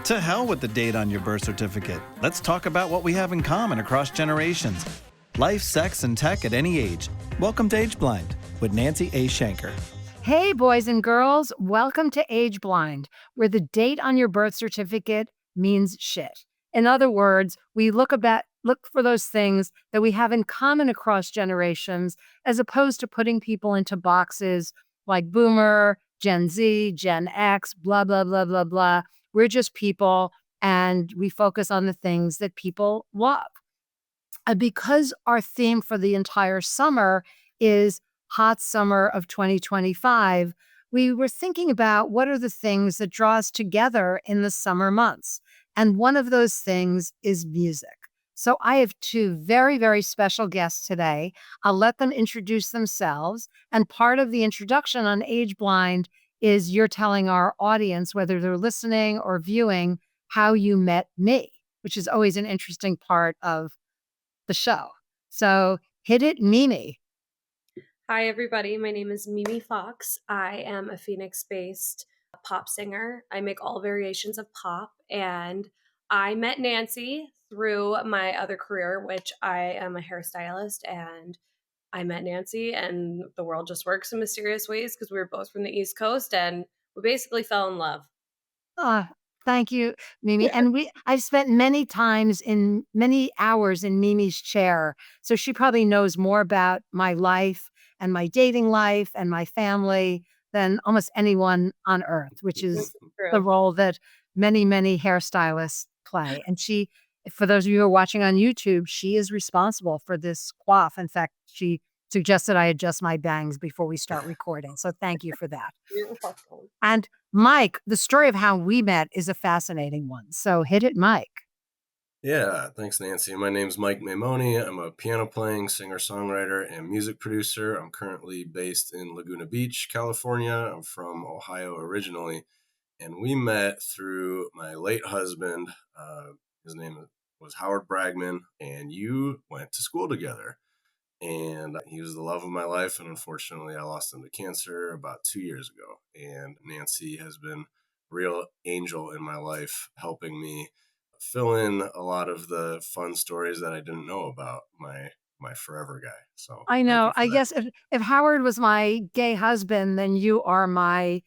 To hell with the date on your birth certificate. Let's talk about what we have in common across generations. Life, sex, and tech at any age. Welcome to Age Blind with Nancy Shenker. Hey, boys and girls, welcome to Age Blind, where the date on your birth certificate means shit. In other words, we look for those things that we have in common across generations, as opposed to putting people into boxes like Boomer, Gen Z, Gen X, blah, blah, blah, blah, blah. We're just people, and we focus on the things that people love. Because our theme for the entire summer is Hot Summer of 2025, we were thinking about what are the things that draw us together in the summer months. And one of those things is music. So I have two very, very special guests today. I'll let them introduce themselves. And part of the introduction on Age Blind is you're telling our audience, whether they're listening or viewing, how you met me, which is always an interesting part of the show. So hit it, Mimi. Hi, everybody. My name is Mimi Fox. I am a Phoenix-based pop singer. I make all variations of pop, and I met Nancy through my other career, which I am a hairstylist, and I met Nancy, and the world just works in mysterious ways because we were both from the East Coast, and we basically fell in love. Thank you, Mimi. And I've spent many hours in Mimi's chair. So she probably knows more about my life and my dating life and my family than almost anyone on earth, which is the True. role that many, many hairstylists play. And she, for those of you who are watching on YouTube, she is responsible for this coif. In fact, she suggested I adjust my bangs before we start recording. So thank you for that. You're welcome. And Mike, the story of how we met is a fascinating one. So hit it, Mike. Yeah, thanks, Nancy. My name's Mike Maimoni. I'm a piano playing singer-songwriter and music producer. I'm currently based in Laguna Beach, California. I'm from Ohio originally, and we met through my late husband. His name was Howard Bragman, and you went to school together. And he was the love of my life, and unfortunately, I lost him to cancer about 2 years ago. And Nancy has been a real angel in my life, helping me fill in a lot of the fun stories that I didn't know about my forever guy. So I thank you know. for I that. guess if Howard was my gay husband, then you are my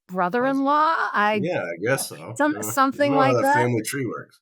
brother-in-law. Yeah, I guess so. I don't Something know how like that that. family tree works.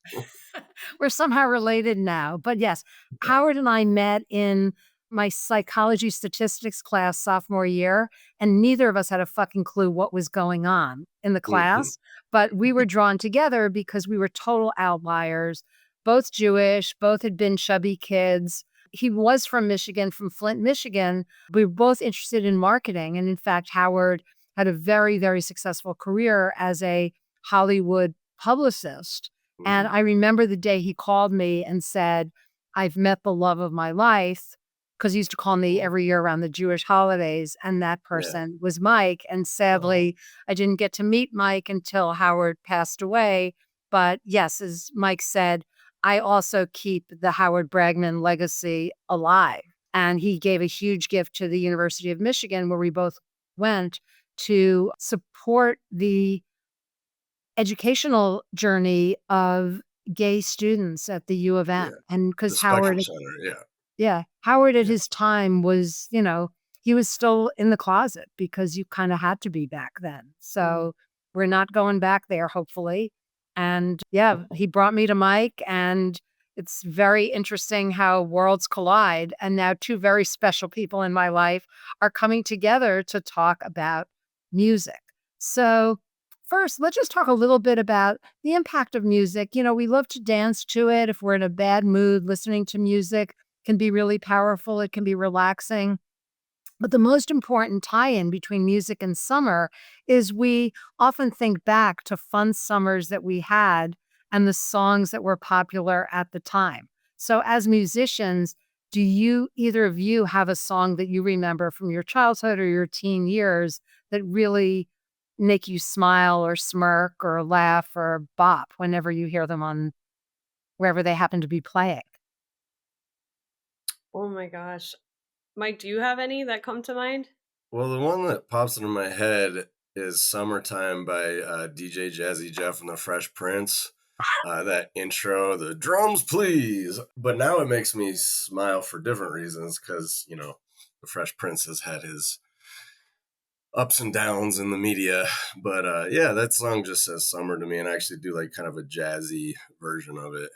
We're somehow related now. But yes, Yeah. Howard and I met in my psychology statistics class sophomore year, and neither of us had a fucking clue what was going on in the Mhm. class. But we were drawn together because we were total outliers, both Jewish, both had been chubby kids. He was from Michigan, from Flint, Michigan. We were both interested in marketing. And in fact, Howard had a very, very successful career as a Hollywood publicist. And Mhm. I remember the day he called me and said, I've met the love of my life, because he used to call me Cool. every year around the Jewish holidays. And that Yeah. person was Mike. And Oh, sadly, I didn't get to meet Mike until Howard passed away. But yes, as Mike said, I also keep the Howard Bragman legacy alive. And he gave a huge gift to the University of Michigan, where we both went to support the educational journey of gay students at the U of yeah. M. And The because Spectrum Howard, Center. Yeah. yeah, Howard at Yeah. his time was, he was still in the closet because you kind of had to be back then. So we're not going back there, hopefully. And yeah, he brought me to Mike, and it's very interesting how worlds collide. And now two very special people in my life are coming together to talk about music. So first, let's just talk a little bit about the impact of music. We love to dance to it. If we're in a bad mood, listening to music can be really powerful. It can be relaxing. But the most important tie in between music and summer is we often think back to fun summers that we had and the songs that were popular at the time. So, as musicians, do either of you have a song that you remember from your childhood or your teen years that really make you smile or smirk or laugh or bop whenever you hear them on wherever they happen to be playing? Oh my gosh. Mike, do you have any that come to mind? Well, the one that pops into my head is Summertime by DJ Jazzy Jeff and the Fresh Prince. That intro, the drums, please. But now it makes me smile for different reasons because, the Fresh Prince has had his ups and downs in the media. But yeah, that song just says summer to me, and I actually do like kind of a jazzy version of it.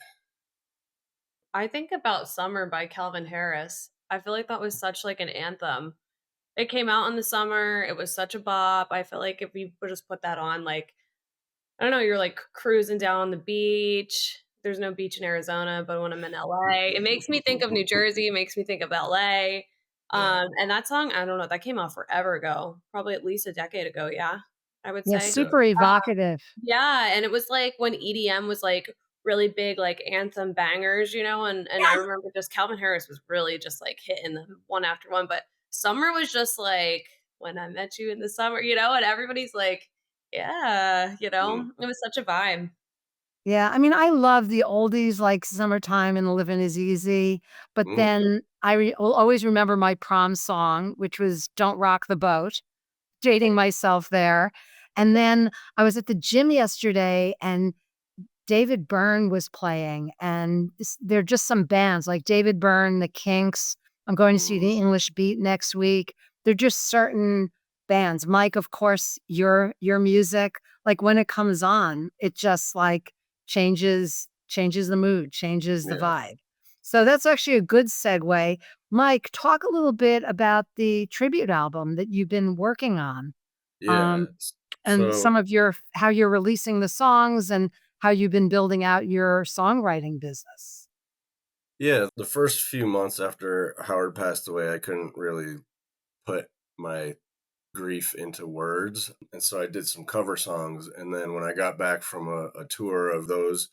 I think about Summer by Calvin Harris. I feel like that was such like an anthem. It came out in the summer. It was such a bop. I feel like if we would just put that on, like, I don't know, you're like cruising down on the beach. There's no beach in Arizona, but when I'm in LA, it makes me think of New Jersey. It makes me think of LA. Yeah. And that song, I don't know, that came out forever ago, probably at least a decade ago. Yeah, I would Yeah, say. Yeah. super evocative. Yeah, and it was like when EDM was like really big, like anthem bangers, and I remember just Calvin Harris was really just like hitting them one after one. But Summer was just like when I met you in the summer, and everybody's like, yeah, Mm. it was such a vibe. Yeah, I mean, I love the oldies like "Summertime" and "Living Is Easy," but Mm. then will always remember my prom song, which was "Don't Rock the Boat," dating myself there, and then I was at the gym yesterday, and David Byrne was playing, and there are just some bands like David Byrne, The Kinks. I'm going to see Mm. the English Beat next week. They're just certain bands. Mike, of course, your music, like when it comes on, it just like changes the mood, changes the Yeah. vibe. So that's actually a good segue. Mike, talk a little bit about the tribute album that you've been working on. Yeah. Um, and So some of your how you're releasing the songs and how you've been building out your songwriting business. yeah, the first few months after Howard passed away, I couldn't really put my grief into words. And so I did some cover songs. And then when I got back from a tour of those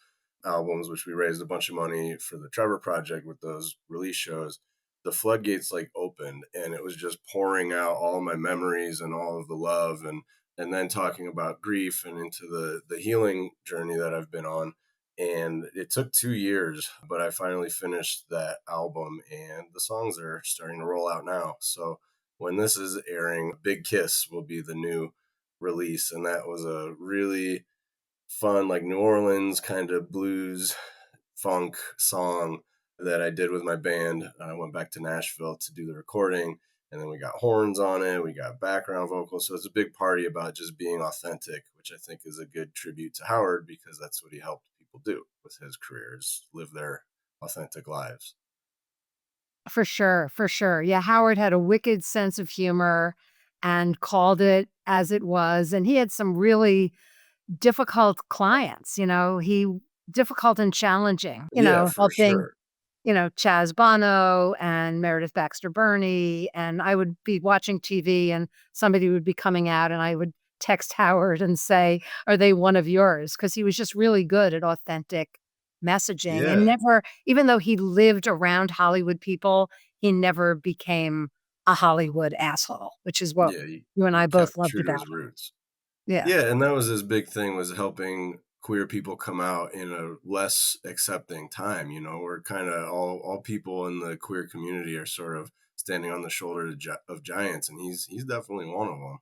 albums, which we raised a bunch of money for the Trevor Project with those release shows, the floodgates like opened and it was just pouring out all my memories and all of the love and then talking about grief and into the healing journey that I've been on. And it took 2 years, but I finally finished that album and the songs are starting to roll out now. So when this is airing, Big Kiss will be the new release. And that was a really fun, like New Orleans kind of blues funk song that I did with my band. I went back to Nashville to do the recording. And then we got horns on it, we got background vocals. So it's a big party about just being authentic, which I think is a good tribute to Howard because that's what he helped people do with his career is live their authentic lives. For sure, for sure. Yeah, Howard had a wicked sense of humor and called it as it was, and he had some really difficult clients, he difficult and challenging, Yeah, for helping, sure. Chaz Bono and Meredith Baxter Burney, and I would be watching TV and somebody would be coming out and I would text Howard and say, "Are they one of yours?" Because he was just really good at authentic messaging and Yeah. never even though he lived around Hollywood people, he never became a Hollywood asshole, which is what Yeah, you and he I both kept loved true to about his him. roots. Yeah. Yeah, and that was his big thing was helping queer people come out in a less accepting time, where kind of all people in the queer community are sort of standing on the shoulder of giants and he's definitely one of them.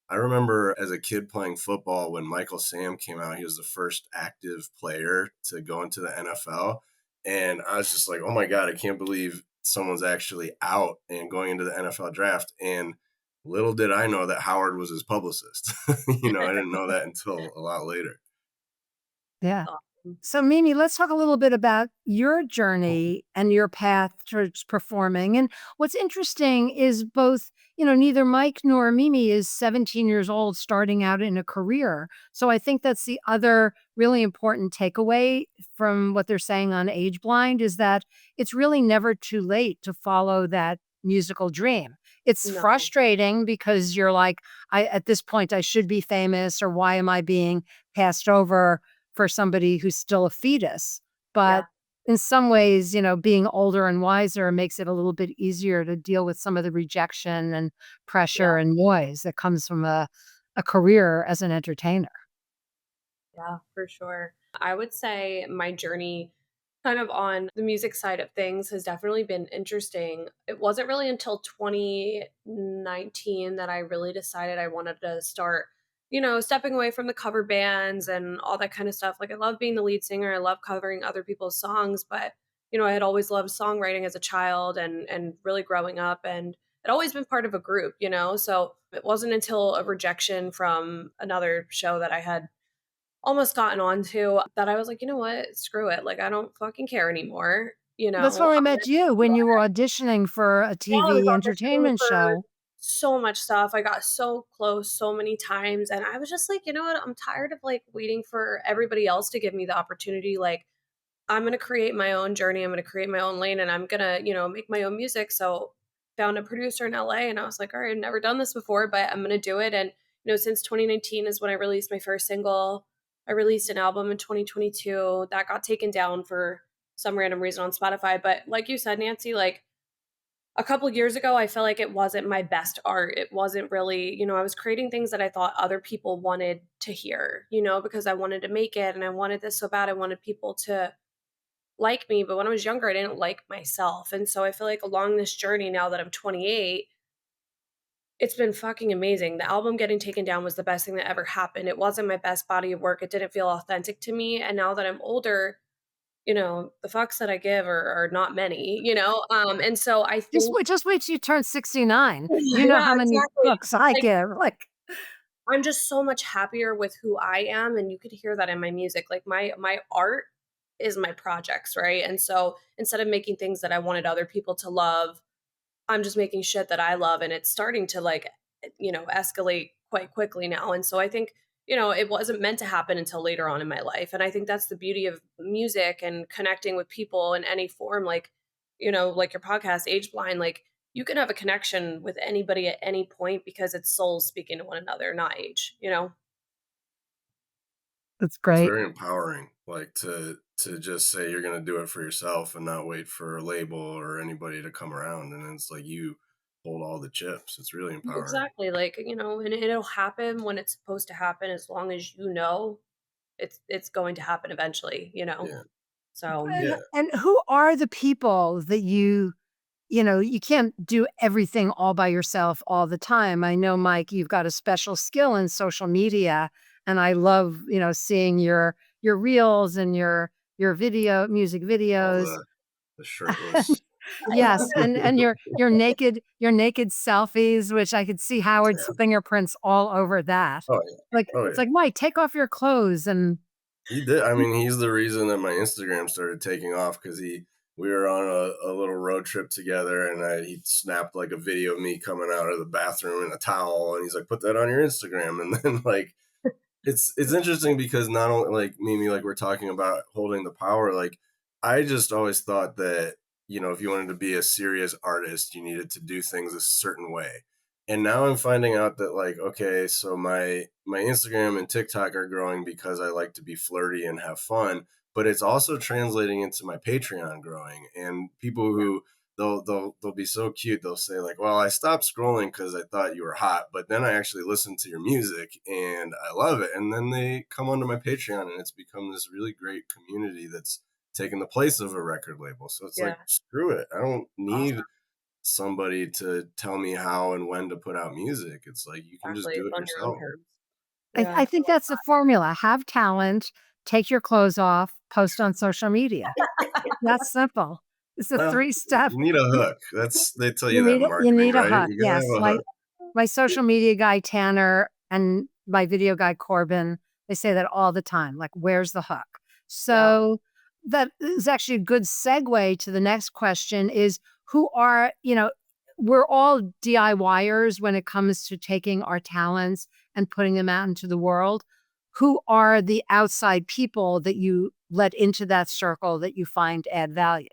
I remember as a kid playing football when Michael Sam came out, he was the first active player to go into the NFL. And I was just like, oh my God, I can't believe someone's actually out and going into the NFL draft. And little did I know that Howard was his publicist. I didn't know that until a lot later. Yeah. Awesome. So, Mimi, let's talk a little bit about your journey and your path towards performing. And what's interesting is both, neither Mike nor Mimi is 17 years old starting out in a career. So, I think that's the other really important takeaway from what they're saying on Age Blind is that it's really never too late to follow that musical dream. It's No, frustrating because you're like, at this point, I should be famous, or why am I being passed over for somebody who's still a fetus. But yeah, in some ways, being older and wiser makes it a little bit easier to deal with some of the rejection and yeah, pressure and noise that comes from a career as an entertainer. yeah, for sure. I would say my journey kind of on the music side of things has definitely been interesting. It wasn't really until 2019 that I really decided I wanted to start stepping away from the cover bands and all that kind of stuff. Like I love being the lead singer. I love covering other people's songs, but I had always loved songwriting as a child and really growing up, and I'd always been part of a group. So it wasn't until a rejection from another show that I had almost gotten onto that I was like, you know what? Screw it. Like I don't fucking care anymore. That's where I met you when you were auditioning for a Yeah, I was TV auditioning entertainment for show. so much stuff. I got so close so many times, and I was just like, you know what? I'm tired of like waiting for everybody else to give me the opportunity. Like, I'm going to create my own journey. I'm going to create my own lane, and I'm going to, make my own music. So, found a producer in LA, and I was like, all right, I've never done this before, but I'm going to do it. And, since 2019 is when I released my first single. I released an album in 2022 that got taken down for some random reason on Spotify. But like you said, Nancy, like a couple of years ago, I felt like it wasn't my best art. It wasn't really, I was creating things that I thought other people wanted to hear, because I wanted to make it and I wanted this so bad. I wanted people to like me. But when I was younger, I didn't like myself. And so I feel like along this journey now that I'm 28, it's been fucking amazing. The album getting taken down was the best thing that ever happened. It wasn't my best body of work. It didn't feel authentic to me. And now that I'm older, the fucks that I give are not many. And so I think Just wait till you turn 69. You know yeah, how many exactly. books I Like, give. Like, I'm just so much happier with who I am, and you could hear that in my music. Like my art is my projects, right? And so instead of making things that I wanted other people to love, I'm just making shit that I love, and it's starting to like, escalate quite quickly now. And so I think, it wasn't meant to happen until later on in my life. And I think that's the beauty of music and connecting with people in any form, like, like your podcast, Age Blind, like you can have a connection with anybody at any point because it's souls speaking to one another, not age. that's It's great. very empowering, like to just say you're gonna do it for yourself and not wait for a label or anybody to come around, and it's like you hold all the chips. It's really empowering. Exactly. Like, and it'll happen when it's supposed to happen as long as it's going to happen eventually. Yeah, So yeah. And who are the people that you can't do everything all by yourself all the time. I know, Mike, you've got a special skill in social media, and I love, seeing your reels and your music All videos. the shirtless. Yes, and your naked selfies, which I could see Howard's Yeah. fingerprints all over that. Oh yeah. Like, Oh it's yeah. like, "Mike, take off your clothes," and He did. I mean, he's the reason that my Instagram started taking off because we were on a little road trip together, and he snapped like a video of me coming out of the bathroom in a towel, and he's like, "Put that on your Instagram," and then like it's interesting because not only like Mimi, like we're talking about holding the power, like I just always thought that, if you wanted to be a serious artist, you needed to do things a certain way. And now I'm finding out that like, okay, so my Instagram and TikTok are growing because I like to be flirty and have fun, but it's also translating into my Patreon growing, and people who they'll be so cute. They'll say like, "Well, I stopped scrolling because I thought you were hot, but then I actually listened to your music and I love it." And then they come onto my Patreon, and it's become this really great community that's taken the place of a record label. So it's yeah, like, screw it. I don't need awesome. somebody to tell me how and when to put out music. It's like you can just Exactly. do It's it on your own yourself. terms. I Yeah. think that's the formula. Have talent, take your clothes off, post on social media. That's simple. It's a Well, 3-step. you need a hook. That's they tell you You that in you marketing, need a right? hook, You gotta yes. have a hook. My social media guy, Tanner, and my video guy, Corbin, they say that all the time, like, "Where's the hook?" Yeah. So, that is actually a good segue to the next question is, we're all DIYers when it comes to taking our talents and putting them out into the world. Who are the outside people that you let into that circle that you find add value?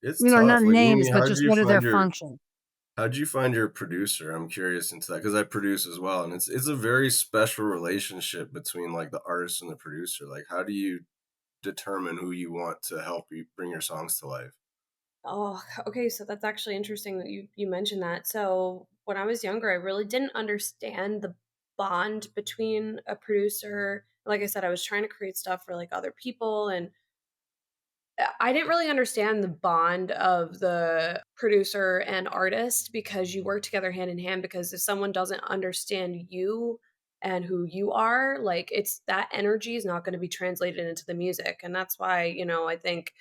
It's tough. Not Like Mimi, names, but just what are their functions? how'd you find your producer? I'm curious into that because I produce as well, and it's a very special relationship between like the artist and the producer. Like, how do you determine who you want to help you bring your songs to life? Oh, okay. So that's actually interesting that you mentioned that. So when I was younger, I really didn't understand the bond between a producer. Like I said, I was trying to create stuff for like other people, and I didn't really understand the bond of the producer and artist because you work together hand in hand, because if someone doesn't understand you and who you are, like, it's that energy is not going to be translated into the music. And that's why, I think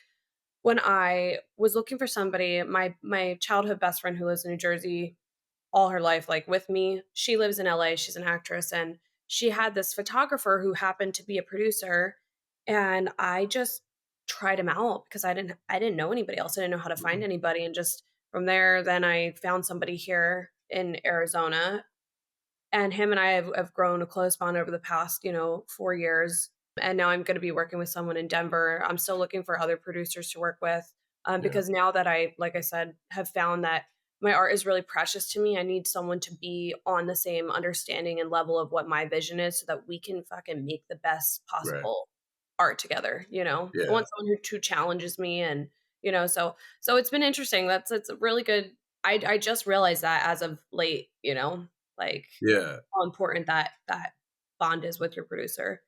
when I was looking for somebody, my childhood best friend who lives in New Jersey all her life, like with me, she lives in LA, she's an actress, and she had this photographer who happened to be a producer, and I just tried him out because I didn't know anybody else. I didn't know how to find Mhm. anybody, and just from there, then I found somebody here in Arizona, and him and I have grown a close bond over the past, 4 years. And now I'm going to be working with someone in Denver. I'm still looking for other producers to work with, Yeah. because now that like I said, have found that my art is really precious to me, I need someone to be on the same understanding and level of what my vision is so that we can fucking make the best Right. possible art together. I Yeah. want someone who challenges me, and, so it's been interesting. It's a really good. I just realized that as of late, like Yeah. how important that bond is with your producer.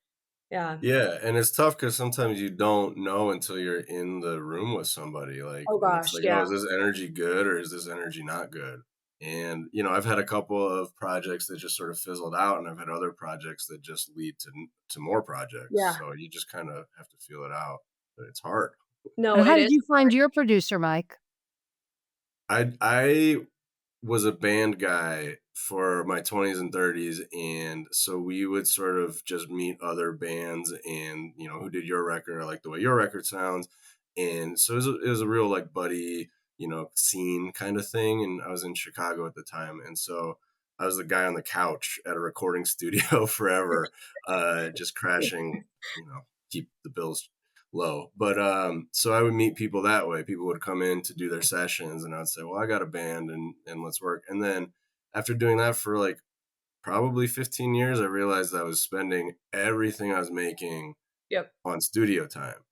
Yeah. Yeah, and it's tough because sometimes you don't know until you're in the room with somebody, like, Oh and it's gosh, like, yeah. "Oh, is this energy good or is this energy not good?" And, I've had a couple of projects that just sort of fizzled out, and I've had other projects that just lead to more projects, Yeah. so you just kinda have to feel it out, but it's hard. No, And it how did is you find hard. your producer, Mike? I was a band guy for my 20s and 30s, and so we would sort of just meet other bands and, who did your record? I like the way your record sounds. And so it was a real like buddy, scene kind of thing. And I was in Chicago at the time. And so I was the guy on the couch at a recording studio forever, just crashing, keep the bills low. But so I would meet people that way. People would come in to do their sessions and I'd say, "Well, I got a band and let's work." And then after doing that for like probably 15 years, I realized I was spending everything I was making Yep. on studio time.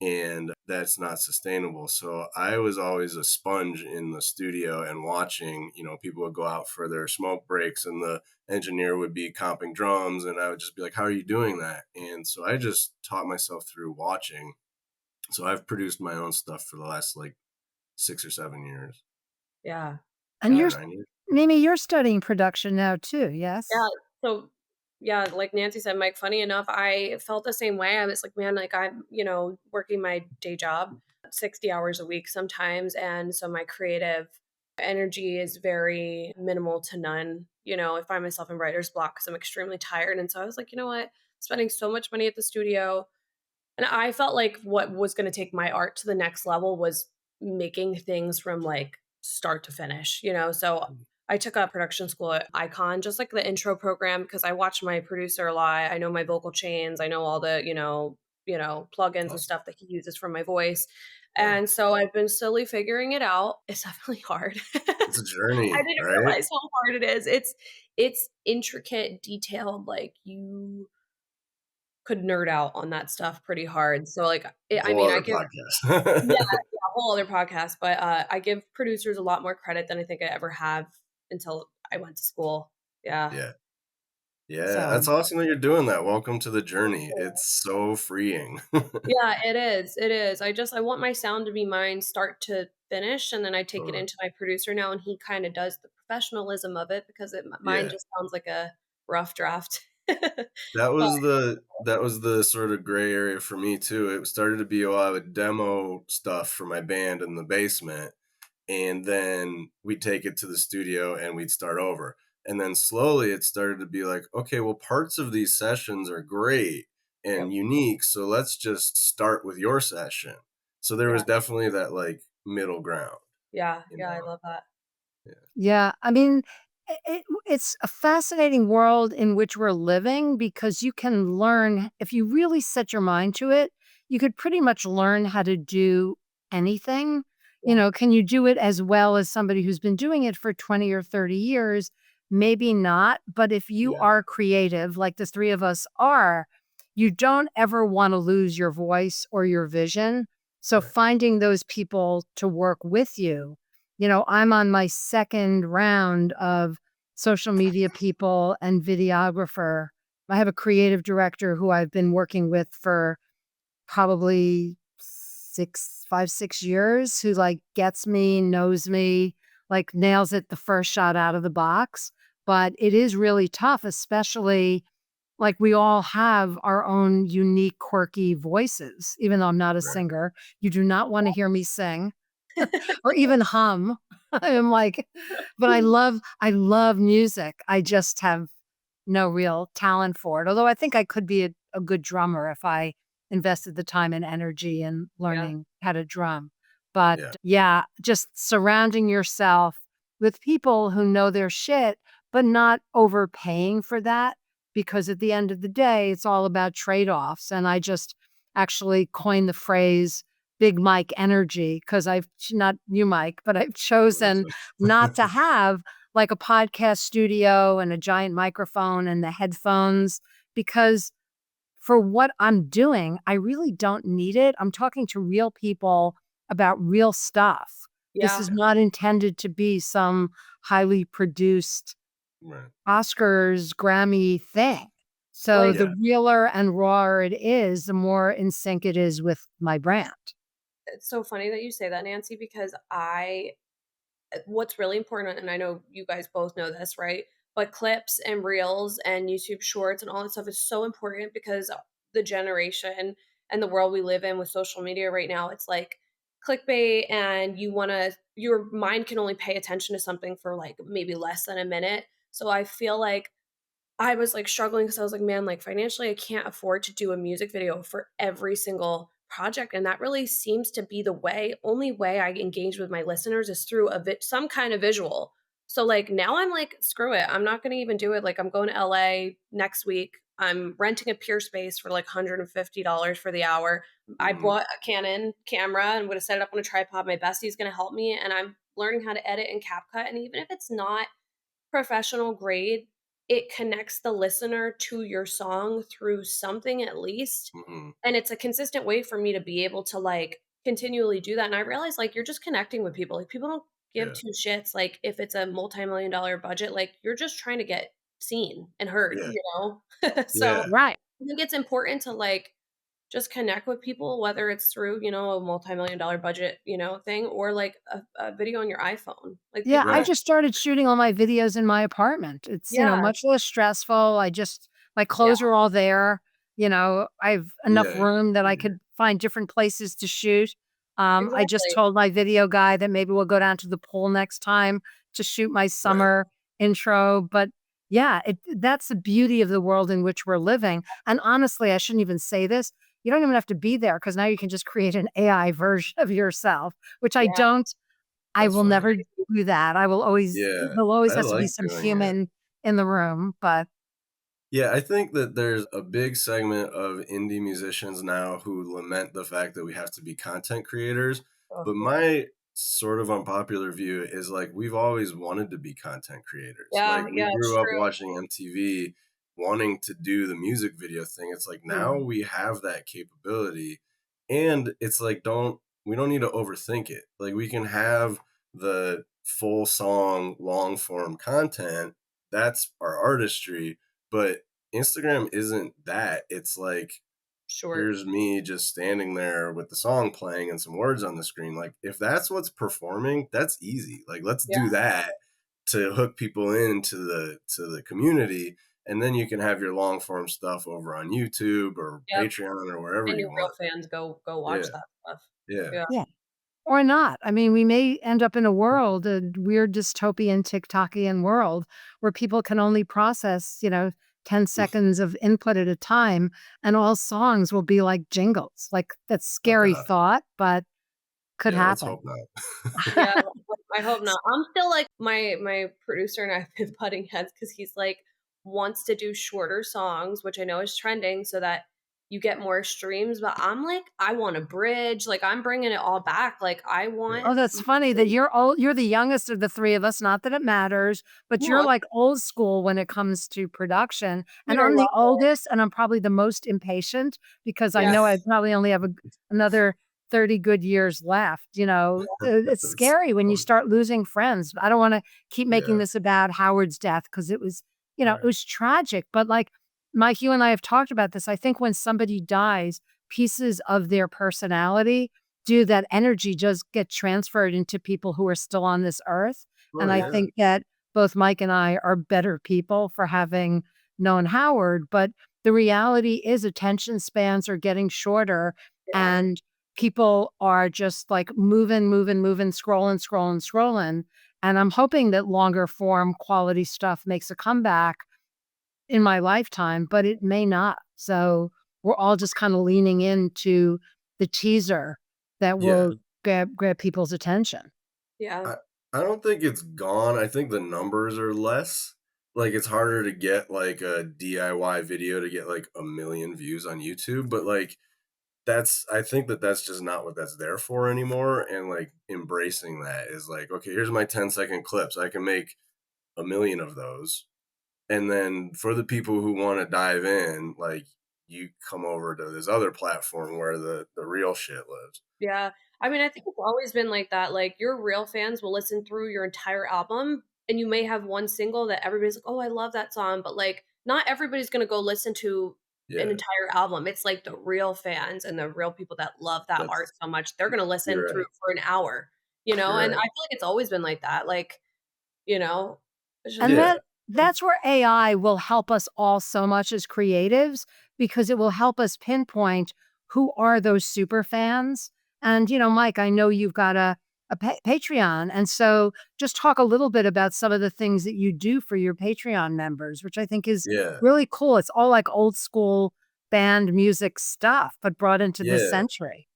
And that's not sustainable. So I was always a sponge in the studio and watching, people would go out for their smoke breaks and the engineer would be comping drums and I would just be like, "How are you doing that?" And so I just taught myself through watching. So I've produced my own stuff for the last like 6 or 7 years, Yeah. And Yeah. you're 8 or 9 years. Mimi, you're studying production now too, Yeah. yes? So, yeah, like Nancy said, Mike, funny enough, I felt the same way. I was like, man, like I'm, working my day job 60 hours a week sometimes. And so my creative energy is very minimal to none. I find myself in writer's block because I'm extremely tired. And so I was like, you know what? Spending so much money at the studio. And I felt like what was going to take my art to the next level was making things from like start to finish. So I took a production school at Icon, just like the intro program, because I watched my producer a lot. I know my vocal chains, I know all the, plugins and Awesome. stuff that he uses for my voice. Yeah. And so I've been slowly figuring it out. It's definitely hard. It's a I journey, didn't right? realize how hard it is. It's intricate, detailed, like you could nerd out on that stuff pretty hard. So, like, I Whole mean, I other give yeah, podcast. yeah, a whole other podcast, but, I give producers a lot more credit than I think I ever have until I went to school. Yeah. Yeah. Yeah. So That's awesome that you're doing that. Welcome to the journey. It's so freeing. Yeah, it is, it is. I want my sound to be mine start to finish, and then I take it Totally. into my producer now, and he kinda does the professionalism of it because mine Yeah. just sounds like a rough draft. That But was the sort of gray area for me too. It started to be, I would demo stuff for my band in the basement, and then we'd take it to the studio and we'd start over. And then slowly it started to be like, okay, well, parts of these sessions are great yep, and unique, so let's just start with your session. So there yeah, was definitely that like middle ground, yeah, you yeah, I know. love that. Yeah. yeah, I mean, it's a fascinating world in which we're living because you can learn, if you really set your mind to it, you could pretty much learn how to do anything. Yeah, Can you do it as well as somebody who's been doing it for 20 or 30 years? Maybe not. But if you Yeah. are creative, like the three of us are, you don't ever want to lose your voice or your vision. So Right. finding those people to work with you. I'm on my second round of social media people and videographer. I have a creative director who I've been working with for probably 6 years, who like gets me, knows me, like nails it the first shot out of the box. But it is really tough, especially like we all have our own unique, quirky voices. Even though I'm not a Right. singer, you do not want to hear me sing or even hum. I'm like, but I love music. I just have no real talent for it. Although I think I could be a good drummer if I invested the time and energy in Yeah. learning how to drum. But Yeah. yeah, just surrounding yourself with people who know their shit, but not overpaying for that. Because at the end of the day, it's all about trade offs. And I just actually coined the phrase Big Mike energy because not you, Mike, but I've chosen not to have like a podcast studio and a giant microphone and the headphones because for what I'm doing, I really don't need it. I'm talking to real people about real stuff. This Yeah. is not intended to be some highly produced Right. Oscars, Grammy thing. So Like, the Yeah. realer and rawer it is, the more in sync it is with my brand. it's so funny that you say that, Nancy, because what's really important, and I know you guys both know this, right? But clips and reels and YouTube shorts and all that stuff is so important because the generation and the world we live in with social media right now, it's like clickbait, and your mind can only pay attention to something for like maybe less than a minute. So I feel like I was, like, struggling because I was like, "Man, like, financially, I can't afford to do a music video for every single project," and that really seems to be the only way I engage with my listeners is through some kind of visual. So, like, now I'm like, "Screw it, I'm not gonna even do it." Like, I'm going to LA next week. I'm renting a Peer Space for, like, $150 for the hour. I Mhm. bought a Canon camera. I'm gonna set it up on a tripod. My bestie's gonna help me, and I'm learning how to edit in CapCut, and even if it's not professional grade, it connects the listener to your song through something at least. Mhm. And it's a consistent way for me to be able to like continually do that. And I realize like you're just connecting with people. Like people don't give Yeah. two shits. Like if it's a multi-million dollar budget, like you're just trying to get seen and heard, Yeah. you know? So Yeah. Right. I think it's important to like just connect with people, whether it's through, a multi-million dollar budget, thing, or like a video on your iPhone. Like Yeah, people I don't, Right. just started shooting all my videos in my apartment. It's, yeah, much less stressful. My yeah, clothes are all there. I've enough Yeah. room that I could find different places to shoot. I just exactly. told my video guy that maybe we'll go down to the pool next time to shoot my Right. summer intro. But yeah, that's the beauty of the world in which we're living. And honestly, I shouldn't even say this. You don't even have to be there because now you can just create an AI version of yourself, which I Yeah. don't. I That's will funny. never do that. Yeah. There'll always I has to be like some doing it. human in the room, but Yeah, I think that there's a big segment of indie musicians now who lament the fact that we have to be content creators. Oh, But yeah. my sort of unpopular view is like we've always wanted to be content creators. Yeah, Like we yeah, it's grew up true. watching MTV wanting to do the music video thing. It's like now Mhm. we have that capability and it's like we don't need to overthink it. Like we can have the full song long form content. That's our artistry, but Instagram isn't that. It's like, Short. here's me just standing there with the song playing and some words on the screen. Like, if that's what's performing, that's easy. Like, let's Yeah, do that to hook people into the community, and then you can have your long form stuff over on YouTube or yep, Patreon or wherever and you your real want. fans go watch Yeah, that stuff. yeah, Yeah, yeah. Or not. I mean, we may end up in a world, a weird dystopian TikTokian world where people can only process, 10 seconds of input at a time and all songs will be like jingles. Like that's oh scary god, thought, but could yeah. Let's happen. hope not. yeah, I hope not. I'm still like my producer and I have been butting heads because he's like wants to do shorter songs, which I know is trending so that you get more streams, but I'm like, I want a bridge, like, I'm bringing it all back, like, I want Oh, that's funny that you're the youngest of the 3 of us, not that it matters, but you're, no, like, old school when it comes to production, and Peter I'm the love it. oldest, and I'm probably the most impatient because I Yeah, know I probably only have another 30 good years left, it's That's scary when you funny. start losing friends. I don't wanna keep making Yeah, this about Howard's death because it was, it right. was tragic, but, like, Mike, you and I have talked about this. I think when somebody dies, pieces of their personality do, that energy just get transferred into people who are still on this earth. Oh And I yeah, think that both Mike and I are better people for having known Howard. But the reality is attention spans are getting shorter, Yeah. and people are just like moving, scrolling. And I'm hoping that longer form quality stuff makes a comeback in my lifetime, but it may not. So we're all just kind of leaning into the teaser that yeah. will grab people's attention. Yeah. I I don't think it's gone. I think the numbers are less. Like it's harder to get like a DIY video to get like a million views on YouTube, but like that's I think that that's just not what that's there for anymore. And like embracing that is like, okay, here's my 10-second clips. I can make a million of those. And then for the people who want to dive in, like you come over to this other platform where the real shit lives. Yeah. I mean, I think it's always been like that. Like, your real fans will listen through your entire album, and you may have one single that everybody's like, "Oh, I love that song," but, like, not everybody's gonna go listen to an Yeah, entire album. It's like the real fans and the real people that love that art that's so much, they're gonna listen you're through right. for an hour, you know? You're And I right. feel like it's always been like that. Like, you know, it's just And weird. Yeah, that's where AI will help us all so much as creatives, because it will help us pinpoint who are those super fans. And, Mike, I know you've got a Patreon. And so just talk a little bit about some of the things that you do for your Patreon members, which I think is yeah, really cool. It's all like old school band music stuff, but brought into this yeah. century.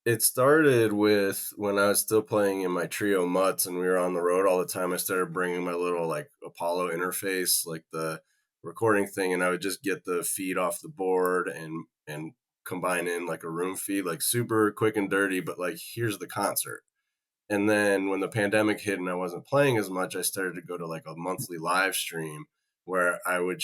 It started with when I was still playing in my trio Mutts and we were on the road all the time. I started bringing my little like Apollo interface, like the recording thing, and I would just get the feed off the board and combine in like a room feed, like super quick and dirty, but like here's the concert. And then when the pandemic hit and I wasn't playing as much, I started to go to like a monthly live stream where I would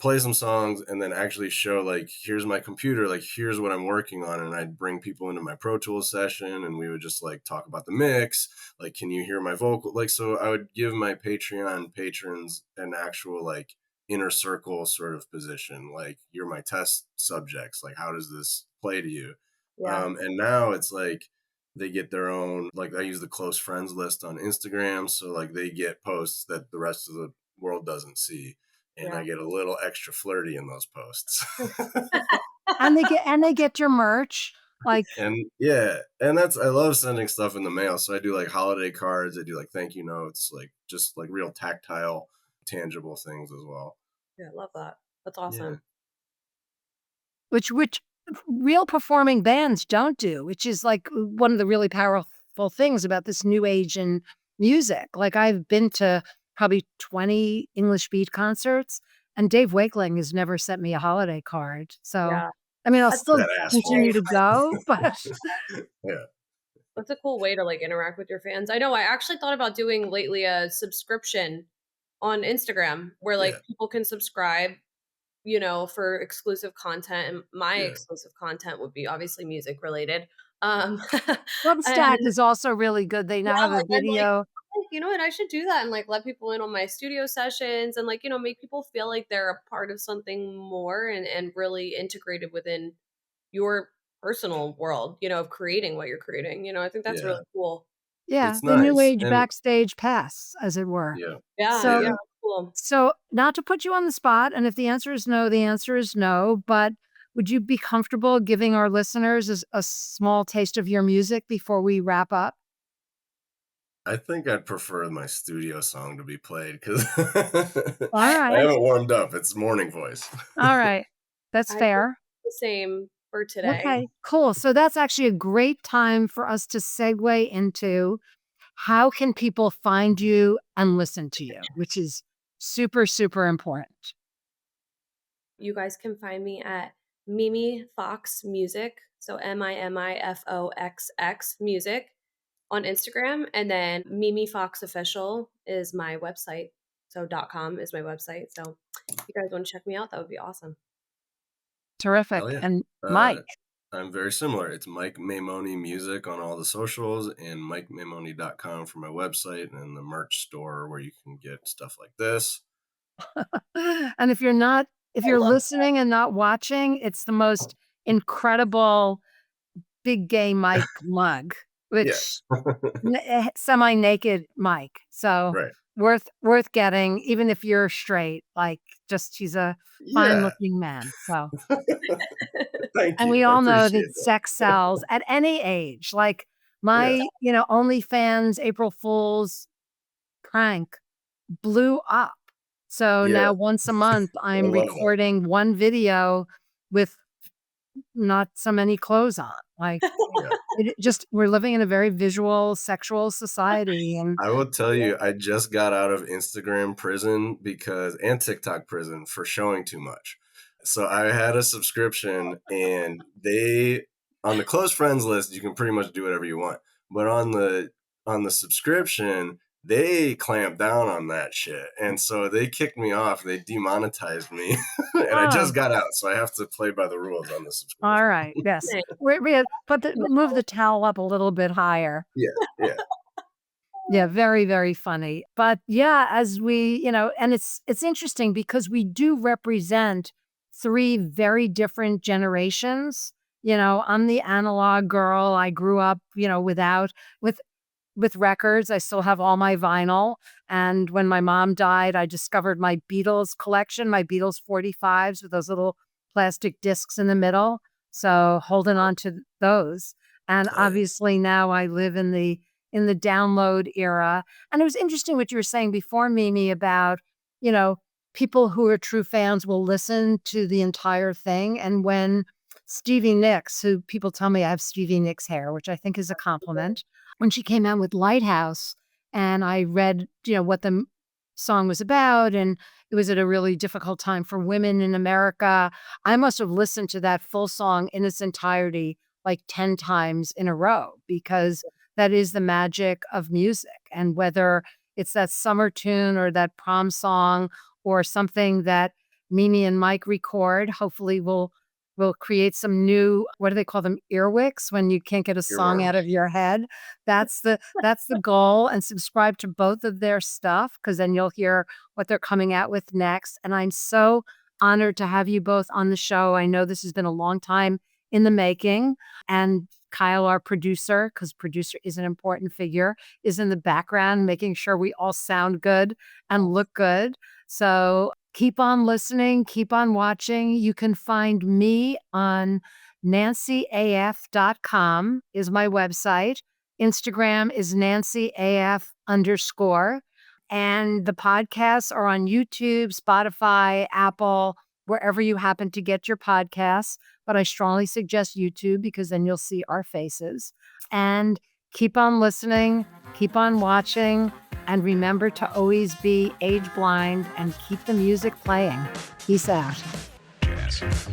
play some songs and then actually show like, here's my computer, like here's what I'm working on. And I'd bring people into my Pro Tools session and we would just like talk about the mix. Like, can you hear my vocal? Like, so I would give my Patreon patrons an actual like inner circle sort of position. Like, you're my test subjects. Like, how does this play to you? Yeah. And now it's like they get their own, like I use the close friends list on Instagram. So like they get posts that the rest of the world doesn't see. And I Yeah. get a little extra flirty in those posts. And they get your merch. Like, And yeah, and that's I love sending stuff in the mail. So I do like holiday cards, I do like thank you notes, like just like real tactile, tangible things as well. Yeah, I love that. That's Yeah. awesome. which real performing bands don't do, which is like one of the really powerful things about this new age in music. Like I've been to probably 20 English beat concerts, and Dave Wakeling has never sent me a holiday card. So, Yeah. I mean, I'll That's still That asshole. continue to go, but Yeah. That's a cool way to, like, interact with your fans. I know I actually thought about doing lately a subscription on Instagram where, Yeah. like, people can subscribe, for exclusive content, and my Yeah. exclusive content would be obviously music related. And Substack is also really good. They now yeah, have a like, video. you know what, I should do that and, like, let people in on my studio sessions and, like, make people feel like they're a part of something more and really integrated within your personal world, of creating what you're creating. I think that's Yeah. really cool. Yeah, It's the new nice. age And backstage pass, as it were. yeah. Yeah, So yeah, Yeah. that's cool. So, not to put you on the spot, and if the answer is no, the answer is no, but would you be comfortable giving our listeners a small taste of your music before we wrap up? I think I'd prefer my studio song to be played because All I right. haven't warmed up. It's morning voice. All right. That's I think fair. the same for today. Okay, cool. So that's actually a great time for us to segue into how can people find you and listen to you, which is super, super important. You guys can find me at Mimi Fox Music, so MIMIFOXX Music on Instagram, and then Mimi Fox Official is my website. So .com is my website. So if you guys want to check me out, that would be awesome. Hell Terrific. yeah. And Uh, Mike, I'm very similar. It's Mike Maimone Music on all the socials and mikemaimone.com for my website and the merch store where you can get stuff like this. and if I you're love listening and not watching, it's the most incredible big gay Mike mug, Yeah. which semi-naked Mike. So Right. worth getting, even if you're straight. Like, just he's a Yeah. fine-looking man. So, Thank and you. we I all know appreciate that sex sells at any age. Like that. my, OnlyFans April Fool's prank blew up. So Yeah. now once a month, I I'm love that. recording one video with not so many clothes on. Like, Yeah. we're living in a very visual, sexual society. And I will tell you, I just got out of Instagram prison and TikTok prison for showing too much. So I had a subscription, and on the close friends list, you can pretty much do whatever you want. But on the subscription, they clamped down on that shit. And so they kicked me off. They demonetized me. And I oh, just got out, so I have to play by the rules on the subscription. all right. Yes. Nice. Move the towel up a little bit higher. Yeah, yeah. Yeah, very, very funny. But yeah, as we, and it's interesting because we do represent three very different generations. I'm the analog girl. I grew up, with with records. I still have all my vinyl. And when my mom died, I discovered my Beatles collection, my Beatles 45s with those little plastic discs in the middle. So holding on to those. And Oh, yeah. obviously now I live in the download era. And it was interesting what you were saying before, Mimi, about, people who are true fans will listen to the entire thing. And when Stevie Nicks, who people tell me I have Stevie Nicks hair, which I think is a compliment, when she came out with Lighthouse, and I read, what the song was about, and it was at a really difficult time for women in America. I must have listened to that full song in its entirety like 10 times in a row, because that is the magic of music. And whether it's that summer tune or that prom song or something that Mimi and Mike record, hopefully we'll create some new, what do they call them, earwicks, when you can't get a song out Earworms. of your head. That's the goal. And subscribe to both of their stuff, because then you'll hear what they're coming out with next. And I'm so honored to have you both on the show. I know this has been a long time in the making. And Kyle, our producer, because producer is an important figure, is in the background making sure we all sound good and look good. So keep on listening, keep on watching. You can find me on nancyaf.com is my website. Instagram is nancyaf_. And the podcasts are on YouTube, Spotify, Apple, wherever you happen to get your podcasts. But I strongly suggest YouTube, because then you'll see our faces. And keep on listening, keep on watching, and remember to always be age blind and keep the music playing. Peace out. Yes.